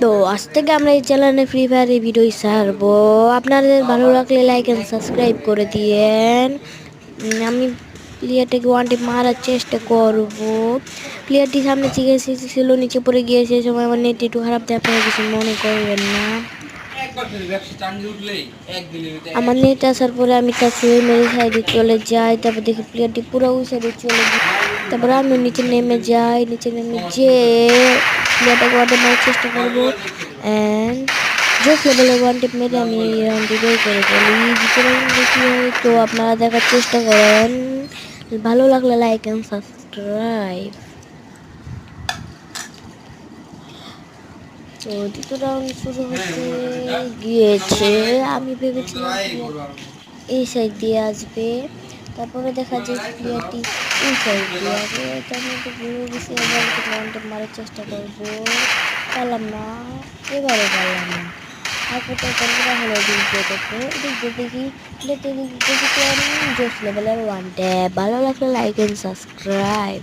তো আজ থেকে আমরা এই চ্যানেলে ফ্রি ফায়ারের ভিডিও ছাড়বো। আপনাদের ভালো লাগলে লাইক এন্ড সাবস্ক্রাইব করে দিয়েন। আমি প্লেয়ারটাকে ওয়ান টিপ মারার চেষ্টা করব। প্লেয়ারটি সামনে থেকে ছিল, নিচে পড়ে গিয়েছে। এই সময় আমার নেট একটু খারাপ, দিয়ে আপনারা কিছু মনে করবেন না। আমার নেট আসার পরে আমি তার ছুঁয়ে মেরে সাইডে চলে যাই। তারপর দেখি প্লেয়ারটি পুরো ওই সাইডে চলে যায়। তারপরে আমি নিচে নেমে যাই। নিচে নেমে প্লেয়ারটাকে ওয়ান টিপ মারার চেষ্টা করবো। অ্যান্ড জোস লেভেলের ওয়ান টিপ মেরে আমি এই রাউন্ডটি বের করে ফেলি। জিতে দেখি হয়। তো আপনারা দেখার চেষ্টা করেন। ভালো লাগলে লাইক এন্ড সাবস্ক্রাইব। তো দ্বিতীয় রাউন্ড শুরু হতে গিয়েছে। আমি ভেবেছিলাম এই সাইড দিয়ে আসবে, তারপরে দেখা যায় প্লেয়ারটি এই সাইড দিয়ে আসবে। তার মধ্যে ভুলে গেছি, এবার মারার চেষ্টা করবো। পারলাম না, এবারে পারলাম না। তারপর তারপরে হলো দিক দিয়ে দেখো, এদিক দিয়ে দেখি জোস লেভেলের ওয়ান ট্যাপ। ভালো লাগলে লাইক এন্ড সাবস্ক্রাইব।